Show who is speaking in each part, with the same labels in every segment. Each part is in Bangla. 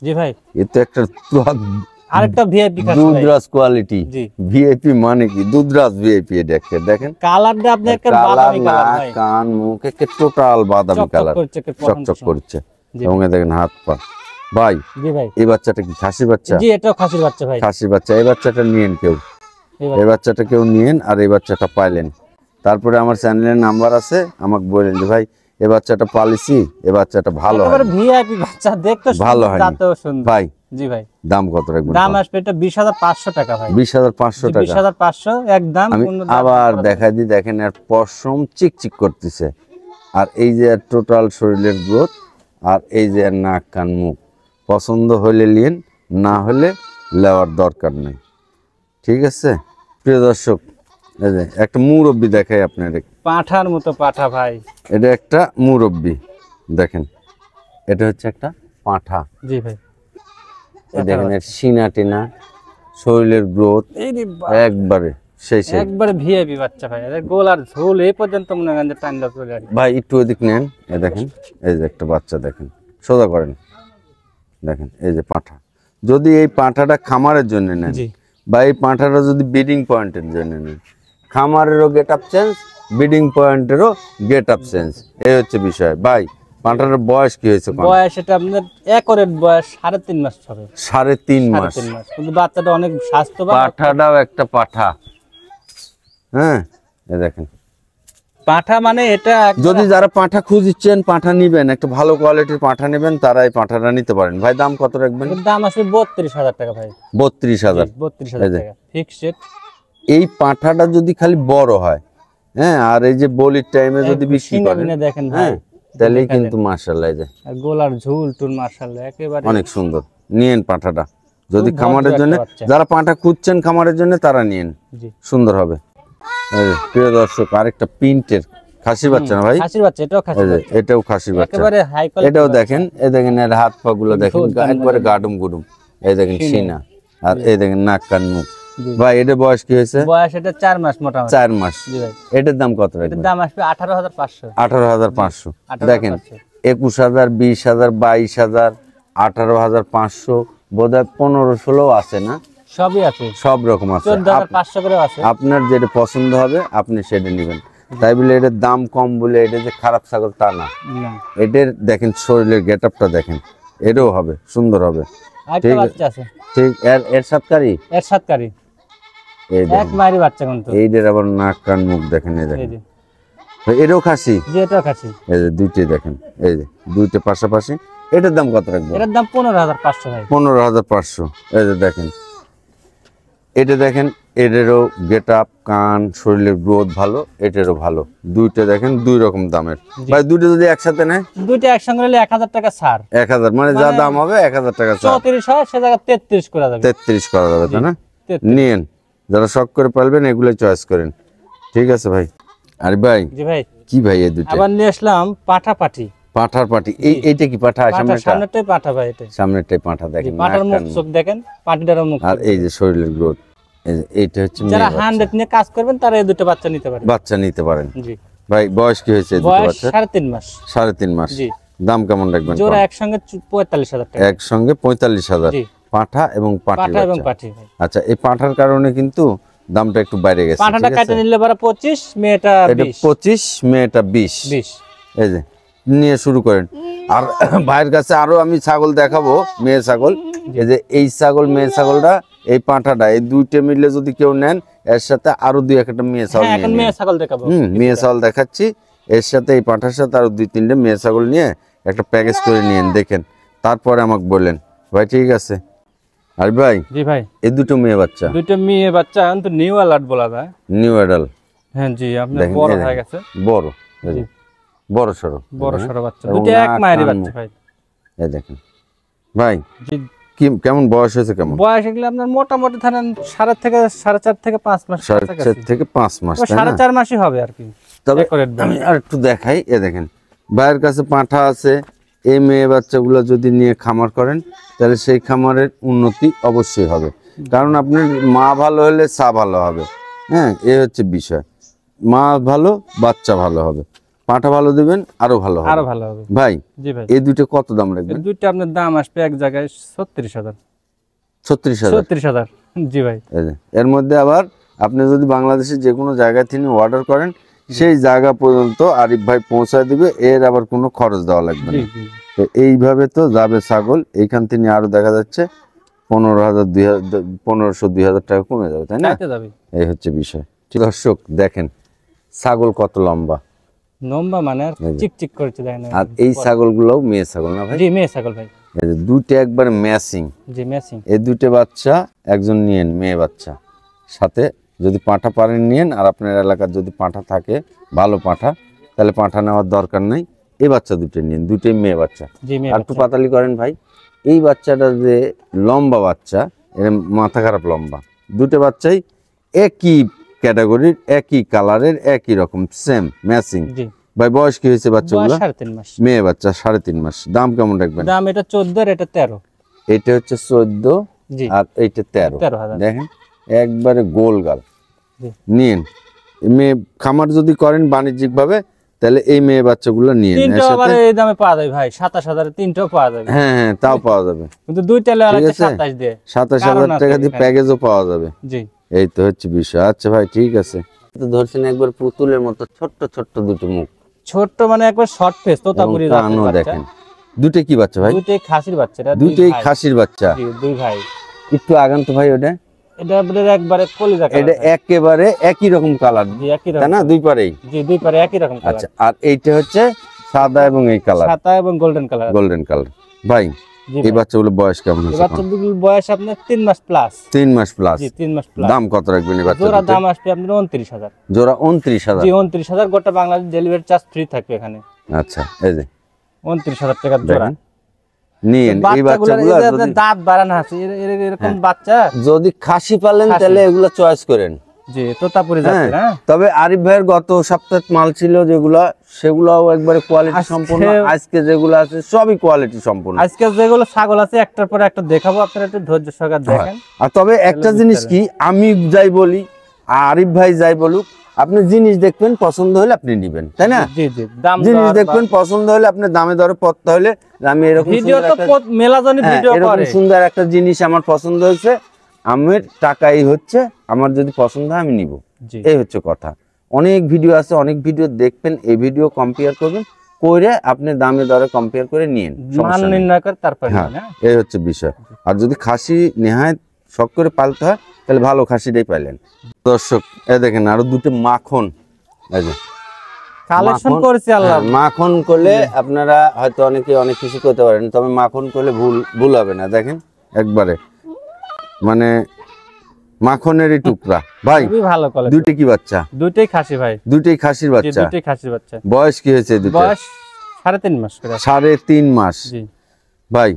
Speaker 1: জি ভাই,
Speaker 2: এ তো একটা
Speaker 1: আরেকটা ভিআইপি খাসি ভাই।
Speaker 2: দুধরাজ কোয়ালিটি।
Speaker 1: জি,
Speaker 2: ভিআইপি মানে কি? দুধরাজ ভিআইপি। এটা দেখেন
Speaker 1: কালারটা আপনি একটা
Speaker 2: কালার,
Speaker 1: বাদামি কালার
Speaker 2: নাক,
Speaker 1: ভাই,
Speaker 2: কান, মুখ একে টোটাল বাদামি
Speaker 1: চকচক
Speaker 2: কালার,
Speaker 1: করছে,
Speaker 2: চকচক করছে।
Speaker 1: জি
Speaker 2: এবং এ দেখেন হাত পা। ভাই
Speaker 1: জি ভাই,
Speaker 2: এই বাচ্চাটা কি খাসির বাচ্চা?
Speaker 1: জি এটাও খাসির বাচ্চা ভাই।
Speaker 2: খাসির বাচ্চা। এই বাচ্চাটা নিয়েন কেউ,
Speaker 1: এই
Speaker 2: এই বাচ্চাটা কেউ নিয়েন। আর এই বাচ্চাটা পাইলেন, তারপরে আমার চ্যানেলের নাম্বার আছে, আমাকে বলেন যে ভাই এই বাচ্চাটা পালিছি, এই বাচ্চাটা ভালো হয়,
Speaker 1: একেবারে ভিআইপি বাচ্চা, দেখতে
Speaker 2: ভালো
Speaker 1: সুন্দর,
Speaker 2: হয়নি।
Speaker 1: দাঁতেও সুন্দর।
Speaker 2: ভাই
Speaker 1: জি ভাই,
Speaker 2: দাম কত রাখবেন?
Speaker 1: দাম আসবে এটা 20,500 টাকা ভাই।
Speaker 2: 20,500 টাকা।
Speaker 1: 20,500 একদম।
Speaker 2: আমি আবার দেখাই দিই, দেখেন এর পশম চিকচিক করতেছে, আর এই যে টোটাল শরীরের গ্রোথ, আর এই যে এর নাক, কান, মুখ। পছন্দ হলে নিন, না হলে নেওয়ার দরকার নেই। ঠিক আছে প্রিয় দর্শক, এই যে একটা মুরব্বি দেখাই আপনার,
Speaker 1: পাঠার মতো পাঠা ভাই।
Speaker 2: এটা একটা মুরব্বি, দেখেন এটা হচ্ছে একটা পাঁঠা।
Speaker 1: জি ভাই,
Speaker 2: এই দেখেন এর সিনা টিনা, শরীরের গ্রোথ একবারে সেই সেই।
Speaker 1: একবারে ভিআইপি বাচ্চা ভাই। এর গোলার ঝোল এই পর্যন্ত মনে করেন যে টাইমটা চলে আসে
Speaker 2: ভাই। একটু ওদিক নেন, এই দেখেন এই যে একটা বাচ্চা, দেখেন সোজা করেন, দেখেন এই যে পাঁঠা। যদি এই পাঁঠাটা খামারের জন্য নেন,
Speaker 1: জি,
Speaker 2: বা এই পাঁঠাটা যদি ব্রিডিং পয়েন্টের জন্য নেন, খামারেরও গেট আপ চেঞ্জ, ব্রিডিং পয়েন্টেরও গেট আপ চেঞ্জ। এই হচ্ছে বিষয়। ভাই পাঁঠাটার বয়স কি হয়েছে?
Speaker 1: বয়স এটা আপনার একরের বয়স 3.5 মাস হবে।
Speaker 2: 3.5 মাস।
Speaker 1: 3.5 মাস, কিন্তু বাচ্চাটা অনেক স্বাস্থ্যবান।
Speaker 2: পাঁঠাটাও একটা পাঁঠা। হ্যাঁ এই দেখেন
Speaker 1: পাঠা মানে এটা
Speaker 2: যদি যারা পাঁঠা খুঁজছেন, পাঁঠা নিবেন, একটা ভালো কোয়ালিটির পাঁঠা নেবেন, তারা এই পাঁঠাটা নিতে পারেন। ভাই দাম কত রাখবেন?
Speaker 1: এর দাম আসবে 32,000 টাকা ভাই।
Speaker 2: 32,000।
Speaker 1: 32,000 টাকা ফিক্সড রেট।
Speaker 2: এই পাঁঠাটা যদি খালি বড় হয়, হ্যাঁ, আর এই যে বলির টাইমে যদি বিক্রি করেন,
Speaker 1: দেখেন ভাই,
Speaker 2: হ্যাঁ, তাহলে কিন্তু মাশাআল্লাহ এই যে
Speaker 1: আর গোলার ঝুল টুল মাশাআল্লাহ একেবারে
Speaker 2: অনেক সুন্দর। নিয়েন পাঁঠাটা, যদি
Speaker 1: খুব
Speaker 2: খামারের
Speaker 1: ভদ্র
Speaker 2: জন্য,
Speaker 1: একটা বাচ্চা।
Speaker 2: যারা পাঁঠা খুঁজছেন খামারের জন্য, তারা নিয়েন,
Speaker 1: জি,
Speaker 2: সুন্দর হবে। এই যে প্রিয় দর্শক, আরেকটা প্রিন্টের খাসি বাচ্চা না ভাই?
Speaker 1: খাসির বাচ্চা, এটাও খাসির
Speaker 2: এই যে
Speaker 1: বাচ্চা,
Speaker 2: এটাও খাসি বাচ্চা,
Speaker 1: একেবারে হাই কোয়ালিটি।
Speaker 2: এটাও দেখেন, এই দেখেন এর হাত পা গুলো দেখেন, একবারে গাডুম গুডুম। এই দেখেন সিনা, আর এই দেখেন নাক, কান, মুখ। ভাই এটার বয়স কি হয়েছে?
Speaker 1: বয়স এটা 4 মাস মোটামুটি।
Speaker 2: 4 মাস।
Speaker 1: জি ভাই,
Speaker 2: এটার দাম কত
Speaker 1: এটার
Speaker 2: রাখবেন?
Speaker 1: দাম আসবে 18,500।
Speaker 2: 18,500।
Speaker 1: 18,500
Speaker 2: দেখেন 21,000, 20,000, 22,000, 18,500, বোধহয় 15-16 আছে না?
Speaker 1: সবই আছে,
Speaker 2: সব রকম আছে।
Speaker 1: 14,500 করে আছে।
Speaker 2: আপনার যেটা পছন্দ হবে আপনি সেটা নেবেন। তাই বলে এটার দাম কম বলে এটা যে খারাপ ছাগল তা না।
Speaker 1: না,
Speaker 2: এটার দেখেন শরীরের গেটআপটা দেখেন, এটাও হবে, সুন্দর হবে।
Speaker 1: আরেকটা বাচ্চা আছে,
Speaker 2: ঠিক এর সাতকারি,
Speaker 1: এর সাতকারি,
Speaker 2: এই
Speaker 1: এক
Speaker 2: দেখেন
Speaker 1: মায়েরই বাচ্চা কিন্তু।
Speaker 2: এইটার আবার নাক, কান, মুখ দেখেন, এই
Speaker 1: এই
Speaker 2: দেখেন
Speaker 1: যে,
Speaker 2: এটাও খাসি।
Speaker 1: জি এটাও খাসি।
Speaker 2: এই যে দুইটাই দেখেন, এই যে দুইটা পাশাপাশি। এটার দাম কত রাখবেন?
Speaker 1: এটার দাম 15,500 ভাই।
Speaker 2: 15,500। এই যে দেখেন, এটা দেখেন, এটারও গেট আপ, কান, শরীরের গ্রোথ ভালো, এটারও ভালো। দুইটা দেখেন দুই রকম দামের। ভাই দুইটা যদি একসাথে নেয়,
Speaker 1: দুইটা একসঙ্গে নিলে 1,000 টাকা ছাড়।
Speaker 2: 1,000 মানে যা দাম হবে 1,000 টাকা ছাড়।
Speaker 1: 34 হয়, সে জায়গা 33 করা যাবে।
Speaker 2: 33 করা যাবে, তাই না?
Speaker 1: 33।
Speaker 2: নিয়েন, যারা শখ করে পারবেন এগুলো চয়েস করেন। ঠিক আছে ভাই। আর ভাই
Speaker 1: জি ভাই,
Speaker 2: কি ভাই এই দুইটা?
Speaker 1: আবার নিয়ে আসলাম পাঠা পাটি।
Speaker 2: পাঁঠার পাটি। এইটা কি পাঁঠা?
Speaker 1: সামনেটাই পাঠা ভাই, এটা
Speaker 2: সামনেরটাই পাঁঠা। দেখেন
Speaker 1: পাঠার মুখ চোখ দেখেন, পাটিটারও মুখ।
Speaker 2: আর এই যে শরীরের গ্রোথ, এইটা হচ্ছে
Speaker 1: যারা 100 নিয়ে কাজ করবেন তারা এই দুটো বাচ্চা নিতে পারেন।
Speaker 2: বাচ্চা নিতে পারেন।
Speaker 1: জি
Speaker 2: ভাই বয়স কি হয়েছে দুটো
Speaker 1: বয়স
Speaker 2: বাচ্চা?
Speaker 1: 3.5 মাস।
Speaker 2: 3.5 মাস।
Speaker 1: জি,
Speaker 2: দাম কেমন রাখবেন?
Speaker 1: জোড়া একসঙ্গে 45,000 টাকা।
Speaker 2: একসঙ্গে 45,000।
Speaker 1: জি,
Speaker 2: পাঁঠা এবং পাটি
Speaker 1: পাঠা এবং
Speaker 2: বাচ্চা।
Speaker 1: পাটি ভাই।
Speaker 2: আচ্ছা, এই পাঁঠার কারণে কিন্তু দামটা একটু বাইরে গেছে।
Speaker 1: পাঠাটা কাটে নিলে পরে 25, মেয়েটা
Speaker 2: এটা
Speaker 1: 20।
Speaker 2: 25, মেয়েটা 20। এই যে নিয়ে শুরু করেন। আর ভাইয়ের কাছে আরো আমি ছাগল দেখাবো, মেয়ে ছাগল। এই যে এই ছাগল, মেয়ে ছাগলটা, এই পাঁঠাটা, এই দুইটা মিলে যদি কেউ নেন, এর সাথে আরো দুই একটা মেয়ে ছাগল
Speaker 1: এখন মেয়ে ছাগল দেখাবো।
Speaker 2: মেয়ে ছাগল দেখাচ্ছি। এর সাথে এই পাঁঠার সাথে আরো 2-3টে মেয়ে ছাগল নিয়ে একটা প্যাকেজ করে নিয়েন, দেখেন, তারপরে আমাকে বললেন। ভাই ঠিক আছে। আর ভাই
Speaker 1: জি ভাই,
Speaker 2: এই দুটো মেয়ে বাচ্চা,
Speaker 1: দুটো মেয়ে বাচ্চা, কিন্তু নিউ অ্যালার্ট বলা যায়।
Speaker 2: New adult.
Speaker 1: হ্যাঁ জি, আপনার বড় হয়ে গেছে,
Speaker 2: বড়, বড় সরো,
Speaker 1: বড় সরো বাচ্চা, দুটো এক মায়েরই বাচ্চা ভাই।
Speaker 2: এই দেখেন ভাই,
Speaker 1: জি,
Speaker 2: কি কেমন বয়স হয়েছে? কেমন
Speaker 1: বয়স? এগুলো আপনার মোটামুটি ধরেন 4.5 থেকে 5 মাস।
Speaker 2: 4 থেকে 5 মাস, তাই না?
Speaker 1: 4.5 মাসই হবে আর কি।
Speaker 2: তবে আমি আর একটু দেখাই। এ দেখেন ভাইয়ের কাছে পাঁঠা আছে। এই মেয়ে বাচ্চাগুলো যদি নিয়ে খামার করেন, তাহলে সেই খামারের উন্নতি অবশ্যই হবে। কারণ আপনার মা ভালো হলে চা ভালো হবে। হ্যাঁ, এই হচ্ছে বিষয়। মা ভালো, বাচ্চা ভালো হবে। পাঁঠা ভালো দিবেন, আরো ভালো হবে।
Speaker 1: আরো ভালো হবে
Speaker 2: ভাই
Speaker 1: জি ভাই।
Speaker 2: এই দুটো কত দাম
Speaker 1: এই
Speaker 2: রাখবেন?
Speaker 1: দুইটা আপনার দাম আসবে এক জায়গায় 36,000।
Speaker 2: 36,000।
Speaker 1: 36,000 জি ভাই।
Speaker 2: এই যে, এর মধ্যে আবার আপনি যদি বাংলাদেশের যে কোনো জায়গা থেকে অর্ডার করেন, সেই জায়গা পর্যন্ত আরিফ ভাই পৌঁছায় দিবে, এর আবার কোনো খরচ দেওয়া লাগবে
Speaker 1: জি
Speaker 2: না।
Speaker 1: জি
Speaker 2: তো এইভাবে তো যাবে ছাগল। এইখান থেকে আরো দেখা যাচ্ছে 15,000 টাকা কমে যাবে, তাই না?
Speaker 1: চাইতে যাবে
Speaker 2: এই হচ্ছে বিষয়। দর্শক দেখেন ছাগল কত লম্বা,
Speaker 1: লম্বা মানে আর চিকচিক করছে দেখেন।
Speaker 2: আর এই ছাগলগুলোও মেয়ে ছাগল না ভাই?
Speaker 1: জি মেয়ে ছাগল ভাই।
Speaker 2: এই যে দুটো একবার ম্যাচিং,
Speaker 1: জি ম্যাচিং।
Speaker 2: এই দুটো বাচ্চা একজন নিয়েন, মেয়ে বাচ্চা সাথে যদি পাঁঠা পারেন নিয়েন, আর আপনার এলাকার যদি পাঁঠা থাকে ভালো পাঁঠা, তাহলে পাঁঠা নেওয়ার দরকার নেই। এই বাচ্চা দুটো নিন, দুটোই মেয়ে বাচ্চা।
Speaker 1: জি মেয়ে
Speaker 2: আর একটু পাতালি করেন ভাই। এই বাচ্চাটা যে লম্বা বাচ্চা, এর মাথা খারাপ লম্বা, দুটো বাচ্চাই একই ক্যাটাগরির, একই কালারের, একই রকম, সেম ম্যাচিং।
Speaker 1: জি
Speaker 2: ভাই বয়স কি হয়েছে বাচ্চাগুলো?
Speaker 1: 3.5 মাস।
Speaker 2: মেয়ে বাচ্চা 3.5 মাস। দাম কেমন রাখবেন?
Speaker 1: দাম এটা 14 আর এটা 13।
Speaker 2: এটা হচ্ছে 14
Speaker 1: জি
Speaker 2: আর এইটা 13।
Speaker 1: 13,000
Speaker 2: দেখেন একবারে গোল গাল।
Speaker 1: জি
Speaker 2: নিন, মেয়ে খামার যদি করেন বাণিজ্যিক ভাবে, তাহলে এই মেয়ে বাচ্চাগুলো নিয়ে নেন।
Speaker 1: তিনটা আবার এই দামে পাওয়া যায় ভাই, 27,000 তিনটাও পাওয়া যাবে।
Speaker 2: হ্যাঁ হ্যাঁ, তাও পাওয়া যাবে,
Speaker 1: কিন্তু দুইটা লে
Speaker 2: ঠিক আছে?
Speaker 1: 27 দিয়ে।
Speaker 2: 27,000 টাকা দিয়ে প্যাকেজও পাওয়া যাবে।
Speaker 1: জি
Speaker 2: এই তো হচ্ছে বিষয়। আচ্ছা ভাই ঠিক আছে। তো ধরছেন একবার পুতুলের মতো ছোট্ট ছোট্ট দুটো মুখ,
Speaker 1: ছোট মানে একবার শর্ট ফেস তোতাপুরি
Speaker 2: এবং কানও দেখেন। দুটো কি বাচ্চা ভাই?
Speaker 1: দুইটাই খাসির বাচ্চা। এটা
Speaker 2: দুটোই খাসির বাচ্চা।
Speaker 1: জি দুই ভাই।
Speaker 2: একটু আগান তো ভাই। ওটা
Speaker 1: এটা আপনার একবারে কলিজা কালার।
Speaker 2: এটা একেবারে একই রকম কালার,
Speaker 1: জি একই
Speaker 2: তাই
Speaker 1: রকম।
Speaker 2: না? দুই পারেই।
Speaker 1: জি দুই পারে একই রকম কালার।
Speaker 2: আচ্ছা, আর এইটা হচ্ছে সাদা এবং এই কালার,
Speaker 1: সাদা এবং গোল্ডেন কালার।
Speaker 2: Golden colour. ভাই
Speaker 1: জি
Speaker 2: এই বাচ্চাগুলো বয়স কেমন
Speaker 1: এই
Speaker 2: হয়েছে?
Speaker 1: বাচ্চাগুলোর বয়স আপনার 3 মাস প্লাস।
Speaker 2: 3 মাস প্লাস।
Speaker 1: জি 3 মাস প্লাস।
Speaker 2: দাম কত রাখবেন এই বাচ্চা
Speaker 1: জোড়া
Speaker 2: দুটোর?
Speaker 1: দাম আসবে আপনার 29,000।
Speaker 2: জোড়া 29,000।
Speaker 1: জি 29,000। গোটা বাংলাদেশ ডেলিভারি চার্জ ফ্রি থাকবে এখানে।
Speaker 2: আচ্ছা, এই যে
Speaker 1: 29,000 টাকা জোড়া।
Speaker 2: দেখেন, নিন এই বাচ্চাগুলো। যদি
Speaker 1: দাঁত বাড়ানো আছে এরকম বাচ্চা
Speaker 2: যদি খাসি পালেন তাহলে এগুলো চয়েস করেন।
Speaker 1: জি তোতাপুরি যাচ্ছে না।
Speaker 2: তবে আরিফ ভাইয়ের গত সপ্তাহে মাল ছিল যেগুলো, সেগুলোও একবারে কোয়ালিটি সম্পূর্ণ। আজকে যেগুলো আছে সবই কোয়ালিটি সম্পূর্ণ।
Speaker 1: আজকে যেগুলো ছাগল আছে একটার পর একটা দেখাবো, আপনারা একটু ধৈর্য সহকারে দেখেন।
Speaker 2: আর তবে একটা জিনিস কি, আমি যাই বলি আর আরিফ ভাই যাই বলুক, আপনি জিনিস দেখবেন পছন্দ হলে আপনি নেবেন, তাই না?
Speaker 1: জি জি দাম
Speaker 2: জিনিস দেখবেন পছন্দ হলে আপনি দামে দরে পড়তে হলে, আমি এরকম
Speaker 1: ভিডিও তো মেলাজনি ভিডিও
Speaker 2: এরকম
Speaker 1: করে।
Speaker 2: সুন্দর একটা জিনিস আমার পছন্দ হয়েছে, আমার টাকাই হচ্ছে, আমার যদি পছন্দ হয় আমি নিব।
Speaker 1: জি
Speaker 2: এই হচ্ছে কথা। অনেক ভিডিও আছে, অনেক ভিডিও দেখবেন, এই ভিডিও কম্পেয়ার করবেন, করে আপনি দামে দরে কম্পেয়ার করে নিন,
Speaker 1: মান নির্ণয় করে তারপর
Speaker 2: হ্যাঁ,
Speaker 1: না।
Speaker 2: এই হচ্ছে বিষয়। আর যদি খাসি নেহায় শখ করে পালতে হয়, তাহলে ভালো খাসিটাই পাইলেন। দর্শক এই দেখেন আরো দুটো মাখন, এই যে
Speaker 1: কালেকশন
Speaker 2: মাখন।
Speaker 1: করেছি আল্লাহ।
Speaker 2: হ্যাঁ, মাখন করলে আপনারা হয়তো অনেকে অনেক কিছু করতে পারেন, তবে মাখন করলে ভুল হবে না। দেখেন একবারে মানে মাখনেরই টুকরা। ভাই
Speaker 1: খুবই ভালো কোয়ালিটি।
Speaker 2: দুইটা কি বাচ্চা?
Speaker 1: দুইটাই খাসি ভাই।
Speaker 2: দুইটাই খাসির
Speaker 1: জি
Speaker 2: বাচ্চা।
Speaker 1: দুইটাই খাসির বাচ্চা।
Speaker 2: বয়স কি হয়েছে দুটো?
Speaker 1: বয়স 3.5 মাস করে।
Speaker 2: 3.5 মাস।
Speaker 1: জি
Speaker 2: ভাই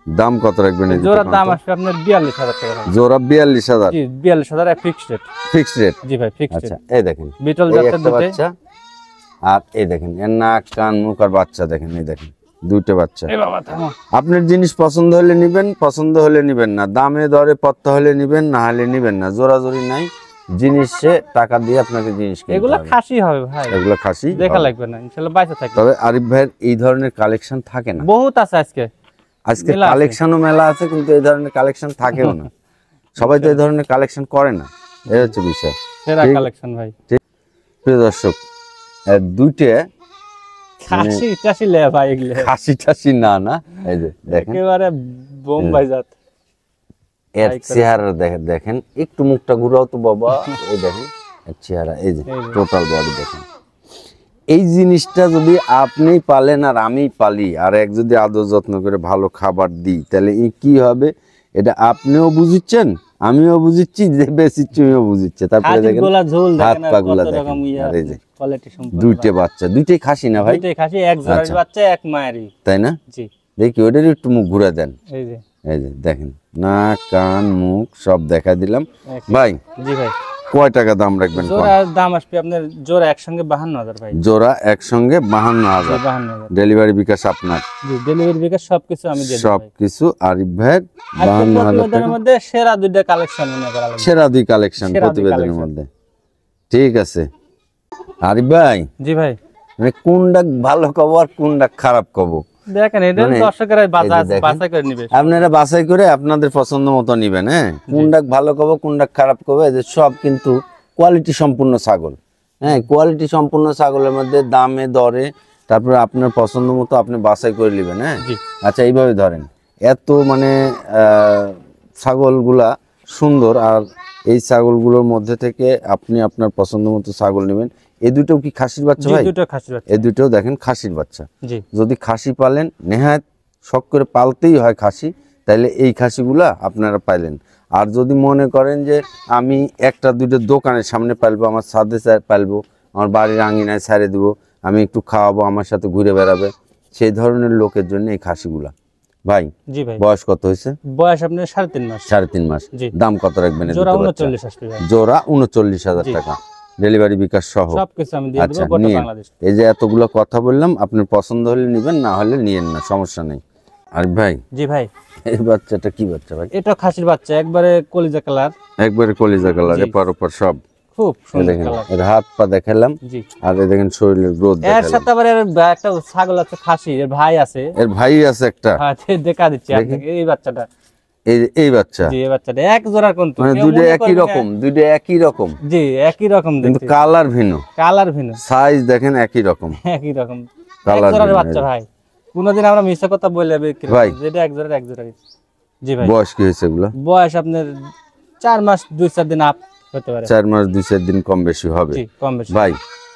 Speaker 2: দাম কত রাখবেন? এই
Speaker 1: জোড়া দাম আসবে আপনার 42,000 টাকা।
Speaker 2: জোড়া 42,000।
Speaker 1: জি 42,000 ফিক্সড রেট।
Speaker 2: Fixed rate.
Speaker 1: জি ভাই ফিক্সড
Speaker 2: আচ্ছা
Speaker 1: রেট।
Speaker 2: এই দেখেন
Speaker 1: বিটল
Speaker 2: এই
Speaker 1: জাতের
Speaker 2: একটা
Speaker 1: দুটো।
Speaker 2: বাচ্চা, আর এই দেখেন এর নাক কান মুখ আর বাচ্চা দেখেন, এই দেখেন দুইটা বাচ্চা।
Speaker 1: এই বাবা থামো।
Speaker 2: আপনার জিনিস পছন্দ হলে নিবেন, পছন্দ হলে নিবেন না, দামে দরে পড়তে হলে নিবেন, না হলে নিবেন না। জোরাজোরি নাই, জিনিসে টাকা দিয়ে আপনাকে জিনিস কিনতে
Speaker 1: এগুলা
Speaker 2: হবে।
Speaker 1: খাসি হবে ভাই।
Speaker 2: এগুলো খাসি
Speaker 1: দেখা
Speaker 2: হবে।
Speaker 1: লাগবে না, ইনশাআল্লাহ বাইসা থাকবে।
Speaker 2: তবে আরিফ ভাইয়ের এই ধরনের কালেকশন থাকে না।
Speaker 1: বহুত আছে আজকে।
Speaker 2: আজকে
Speaker 1: মেলা আছে।
Speaker 2: কালেকশনও মেলা আছে, কিন্তু এই ধরনের কালেকশন থাকেও না। সবাই তো এই ধরনের কালেকশন করে না, এই হচ্ছে বিষয়।
Speaker 1: সেরা
Speaker 2: ঠিক।
Speaker 1: কালেকশন ভাই।
Speaker 2: প্রিয় দর্শক দুইটা
Speaker 1: খাসি টাসি লে ভাই এগুলো।
Speaker 2: খাসি টাসি না, এই যে দেখেন
Speaker 1: একেবারে বোম্বাই জাত।
Speaker 2: এর চেহারা দেখেন, একটু মুখটা ঘুরাও তো বাবা। এই দেখেন এর চেহারা, এই যে
Speaker 1: এই যে।
Speaker 2: টোটাল বডি দেখেন। এই জিনিসটা যদি আপনি পালেন আর আমি পালি, আর এক যদি আদর যত্ন করে ভালো খাবার দিই, তাহলে কি হবে? এটা আপনিও বুঝিচ্ছেন, আমিও বুঝিচ্ছি, যে বেশিচ্ছিও বুঝিচ্ছে। তারপরে
Speaker 1: খাসির
Speaker 2: দেখেন
Speaker 1: গোলা ঝোল
Speaker 2: হাত
Speaker 1: দেখেন আর
Speaker 2: পা
Speaker 1: কত
Speaker 2: গুলা
Speaker 1: রকম
Speaker 2: দেখেন,
Speaker 1: ইয়া
Speaker 2: আর এই যে
Speaker 1: কোয়ালিটি সম্পূর্ণ।
Speaker 2: দুইটা বাচ্চা, দুইটাই খাসি না ভাই?
Speaker 1: দুইটাই খাসি, এক জোড়ার
Speaker 2: আচ্ছা।
Speaker 1: বাচ্চা এক মায়েরই।
Speaker 2: তাই না?
Speaker 1: জি
Speaker 2: দেখি ওদের একটু মুখ ঘুরে দেন।
Speaker 1: এই যে
Speaker 2: এই যে দেখেন নাক কান মুখ সব দেখা দিলাম।
Speaker 1: এক-
Speaker 2: ভাই
Speaker 1: জি ভাই
Speaker 2: কয় টাকা দাম রাখবেন?
Speaker 1: জোড়ার দাম আসবে আপনার জোড়া একসঙ্গে 52,000 ভাই।
Speaker 2: জোড়া একসঙ্গে 52,000।
Speaker 1: 52,000
Speaker 2: ডেলিভারি বিকাশ আপনার,
Speaker 1: জি ডেলিভারি বিকাশ সবকিছু আমি দিয়ে দেব
Speaker 2: সব
Speaker 1: ভাই।
Speaker 2: কিছু আরিফ ভাইয়ের
Speaker 1: আজকে
Speaker 2: 52,000
Speaker 1: প্রতিবেদনের
Speaker 2: টাকা।
Speaker 1: মধ্যে সেরা দুইটা কালেকশন মনে করা লাগবে।
Speaker 2: সেরা দুই কালেকশন
Speaker 1: সেরা দুই
Speaker 2: প্রতিবেদনের
Speaker 1: collection।
Speaker 2: মধ্যে। ঠিক আছে আরিফ ভাই,
Speaker 1: জি ভাই
Speaker 2: মানে কোনটা ভালো কব আর কোনটা খারাপ কব
Speaker 1: দেখেন এটা
Speaker 2: মানে
Speaker 1: দর্শকেরা
Speaker 2: এই যে দেখেন,
Speaker 1: বাছাই করে নিবে।
Speaker 2: আপনারা বাছাই করে আপনাদের পছন্দ মতো নিবেন। হ্যাঁ, কোনটা ভালো কব কোনটা খারাপ কব, এই যে সব কিন্তু কোয়ালিটি সম্পূর্ণ ছাগল। হ্যাঁ, কোয়ালিটি সম্পূর্ণ ছাগলের মধ্যে দামে দরে তারপরে আপনার পছন্দ মতো আপনি বাছাই করে নেবেন। হ্যাঁ,
Speaker 1: জি
Speaker 2: আচ্ছা এইভাবে ধরেন, এত মানে ছাগলগুলা সুন্দর, আর এই ছাগলগুলোর মধ্যে থেকে আপনি আপনার পছন্দ মতো ছাগল নেবেন। এই দুটোও কি খাসির বাচ্চা
Speaker 1: জি
Speaker 2: ভাই?
Speaker 1: দুটো খাসির বাচ্চা।
Speaker 2: এই দুটোও দেখেন খাসির বাচ্চা।
Speaker 1: জি
Speaker 2: যদি খাসি পালেন, নেহাত শখ করে পালতেই হয় খাসি, তাইলে এই খাসিগুলা আপনারা পাইলেন। আর যদি মনে করেন যে আমি একটা দুটো দোকানের সামনে পালবো, আমার ছাদে পালবো, আমার বাড়ির আঙিনায় ছাড়ে দিব, আমি একটু খাওয়াবো, আমার সাথে ঘুরে বেড়াবে, সেই ধরনের লোকের জন্য এই খাসিগুলা। ভাই
Speaker 1: জি ভাই,
Speaker 2: বয়স কত হয়েছে?
Speaker 1: বয়স আপনার 3.5 মাস।
Speaker 2: 3.5 মাস।
Speaker 1: জি।
Speaker 2: দাম কত রাখবেন? এই
Speaker 1: জোড়া
Speaker 2: দুটো বাচ্চা?
Speaker 1: 39 আসবে ভাই।
Speaker 2: জোড়া 39,000
Speaker 1: জি।
Speaker 2: টাকা, ডেলিভারি বিকাশ সহ।
Speaker 1: সবকিছু আমি দিয়ে
Speaker 2: আচ্ছা
Speaker 1: দেব গোটা
Speaker 2: নিয়েন,
Speaker 1: বাংলাদেশ।
Speaker 2: এই যে এতগুলো কথা বললাম, আপনার পছন্দ হলে নিবেন, না হলে নিয়েন না, সমস্যা নেই। আর ভাই
Speaker 1: জি ভাই,
Speaker 2: এই বাচ্চাটা কি বাচ্চা ভাই?
Speaker 1: এটা খাসির বাচ্চা, একবারে কলিজা কালার,
Speaker 2: একবারে কলিজা কালার,
Speaker 1: জি।
Speaker 2: এপার ওপার সব।
Speaker 1: খুব
Speaker 2: এই
Speaker 1: সুন্দর
Speaker 2: দেখেন,
Speaker 1: কালার।
Speaker 2: এর হাত পা দেখালাম,
Speaker 1: জি,
Speaker 2: আর এই দেখেন শরীরের গ্রোথ
Speaker 1: এর
Speaker 2: দেখালাম।
Speaker 1: সাথে আবার একটা ছাগল আছে খাসি, এর ভাই আছে।
Speaker 2: এর ভাই আছে একটা,
Speaker 1: হ্যাঁ, দেখা দিচ্ছি আপনাকে এই বাচ্চাটা।
Speaker 2: এই বাচ্চা,
Speaker 1: জি, এই বাচ্চাটা এক জোড়ার কোন
Speaker 2: মানে দুটো একই রকম, দুটো একই রকম,
Speaker 1: জি একই রকম
Speaker 2: কিন্তু
Speaker 1: দেখতে,
Speaker 2: কালার ভিন্ন,
Speaker 1: কালার ভিন্ন,
Speaker 2: সাইজ দেখেন একই রকম,
Speaker 1: একই রকম, এক
Speaker 2: কালার
Speaker 1: জোড়ার
Speaker 2: ভিন্ন।
Speaker 1: বাচ্চা ভাই। কোনদিন আমরা মিথ্যা কথা বলে বিক্রি করি
Speaker 2: ভাই।
Speaker 1: না, যেটা এক জোড়ার এক জোড়ারই। জি ভাই,
Speaker 2: বয়স কি হয়েছে এগুলো?
Speaker 1: বয়স আপনার 4 মাস 2-4 দিন আপ হতে পারে।
Speaker 2: 4 মাস 2-4 দিন কম বেশি হবে।
Speaker 1: জি, কম বেশি।
Speaker 2: ভাই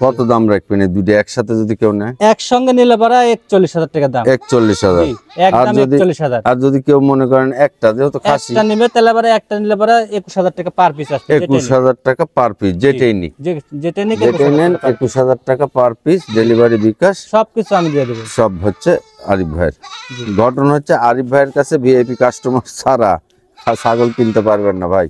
Speaker 2: কত দাম রাখবেন এই দুটো একসাথে যদি কেউ নেয়?
Speaker 1: একসঙ্গে নিলে পরে 41,000 টাকা দাম।
Speaker 2: 41,000।
Speaker 1: জি,
Speaker 2: আর
Speaker 1: একদম
Speaker 2: যদি
Speaker 1: 41,000।
Speaker 2: আর যদি কেউ মনে করেন একটা, যেহেতু খাসি,
Speaker 1: একটা নিবে তাহলে পরে একটা নিলে পরে 21,000 টাকা পার পিস আসবে।
Speaker 2: 21,000 টাকা পার পিস, যেটাই নিক,
Speaker 1: যেটা নিকে
Speaker 2: যেটাই নেন 21,000 টাকা পার পিস, ডেলিভারি বিকাশ
Speaker 1: সবকিছু আমি দিয়ে দেবো।
Speaker 2: সব হচ্ছে আরিফ ভাইয়ের।
Speaker 1: জি।
Speaker 2: ঘটনা হচ্ছে আরিফ ভাইয়ের কাছে ভিআইপি কাস্টমার ছাড়া ছাগল কিনতে পারবেন না ভাই।